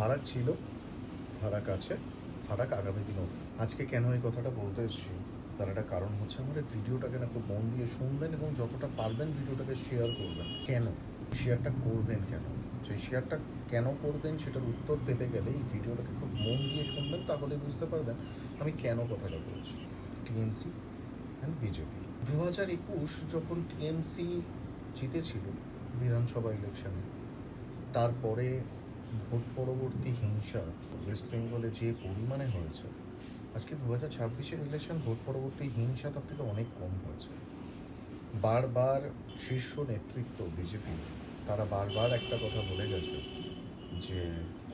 ফারাক ছিল, ফারাক আছে, ফারাক আগামী দিনও। আজকে কেন এই কথাটা বলতে এসেছি তার একটা কারণ হচ্ছে, আমার এই ভিডিওটাকে না খুব মন দিয়ে শুনবেন এবং যতটা পারবেন ভিডিওটাকে শেয়ার করবেন। কেন শেয়ারটা করবেন, কেন সেই শেয়ারটা কেন করবেন সেটার উত্তর পেতে গেলে এই ভিডিওটাকে খুব মন দিয়ে শুনবেন, তাহলে বুঝতে পারবেন আমি কেন কথাটা বলছি। টিএমসি অ্যান্ড বিজেপি 2021 যখন টিএমসি জিতেছিল বিধানসভা ইলেকশনে, তারপরে ভোট পরবর্তী হিংসা ওয়েস্ট বেঙ্গলে যে পরিমাণে হয়েছে, আজকে 2026-এর ইলেকশন ভোট পরবর্তী হিংসা তার থেকে অনেক কম হয়েছে। বারবার শীর্ষ নেতৃত্ব বিজেপি তারা বারবার একটা কথা বলে গেছে যে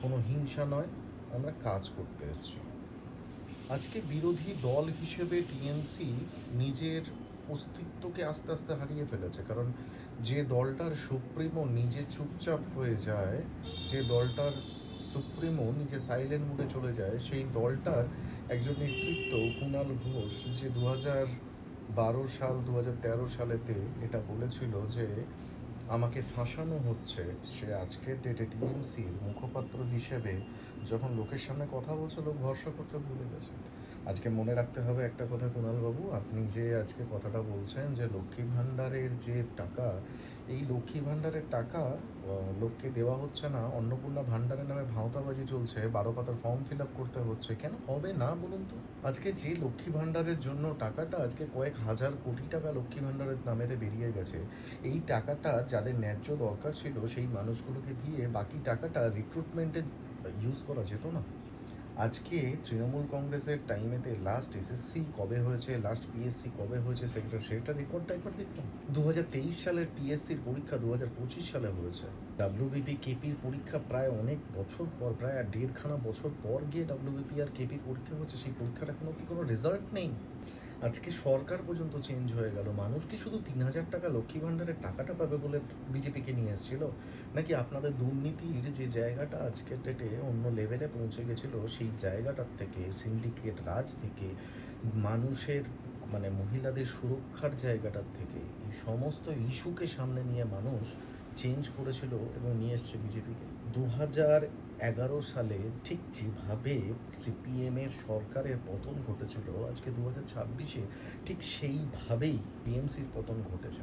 কোনো হিংসা নয়, আমরা কাজ করতে এসেছি। আজকে বিরোধী দল হিসেবে টিএমসি নিজের অস্তিত্বকে আস্তে আস্তে হারিয়ে ফেলেছে, কারণ যে দলটার সুপ্রিমো নিজে চুপচাপ হয়ে যায়, যে দলটার সুপ্রিমো নিজে সাইলেন্ট মোডে চলে যায়, সেই দলটার একজন নেতৃত্ব কুণাল ঘোষ, যে 2012 সাল 2013 সালেতে এটা বলেছিল যে আমাকে ফাঁসানো হচ্ছে, সে আজকের ডেটে টিএমসির মুখপাত্র হিসেবে যখন লোকের সামনে কথা বলছে, লোক ভরসা করতে ভুলে গেছে। আজকে মনে রাখতে হবে একটা কথা, কুণালবাবু, আপনি যে আজকে কথাটা বলছেন যে লক্ষ্মী ভাণ্ডারের যে টাকা, এই লক্ষ্মী ভাণ্ডারের টাকা লোককে দেওয়া হচ্ছে না, অন্নপূর্ণা ভাণ্ডারের নামে ভাঁওতাবাজি চলছে, 12 পাতার ফর্ম ফিল আপ করতে হচ্ছে, কেন হবে না বলুন তো? আজকে যে লক্ষ্মী ভাণ্ডারের জন্য টাকাটা, আজকে কয়েক হাজার কোটি টাকা লক্ষ্মী ভাণ্ডারের নামেতে বেরিয়ে গেছে, এই টাকাটা যাদের ন্যায্য দরকার ছিল সেই মানুষগুলোকে দিয়ে বাকি টাকাটা রিক্রুটমেন্টে ইউজ করা যেত না? আজকে তৃণমূল কংগ্রেসের টাইমেতে লাস্ট এসএসসি কবে হয়েছে, লাস্ট পিএসসি কবে হয়েছে, সেটা রেকর্ডটা একবার দেখুন। 2023 সালের পিএসসির পরীক্ষা 2025 সালে হয়েছে। ডাব্লিউবিপি কেপির পরীক্ষা প্রায় অনেক বছর পর, প্রায় 1.5 বছর পর গিয়ে ডাব্লিউবিপি আর কেপির পরীক্ষা হচ্ছে, সেই পরীক্ষার এখন অব্দি কোনো রেজাল্ট নেই। আজকে সরকার পর্যন্ত চেঞ্জ হয়ে গেল, মানুষ কি শুধু 3,000 টাকা লক্ষ্মী ভাণ্ডারের টাকাটা পাবে বলে বিজেপিকে নিয়ে এসেছিল, নাকি আপনাদের দুর্নীতির যে জায়গাটা আজকের ডেটে অন্য লেভেলে পৌঁছে গেছিল, সেই জায়গাটার থেকে, সিন্ডিকেট রাজ থেকে, মানুষের মানে মহিলাদের সুরক্ষার জায়গাটার থেকে, এই সমস্ত ইস্যুকে সামনে নিয়ে মানুষ চেঞ্জ করেছিল এবং নিয়ে এসছে বিজেপিকে। 2011 সালে ঠিক যেভাবে সিপিএমের সরকারের পতন ঘটেছিল, আজকে 2026-এ ঠিক সেইভাবেই টিএমসির পতন ঘটেছে।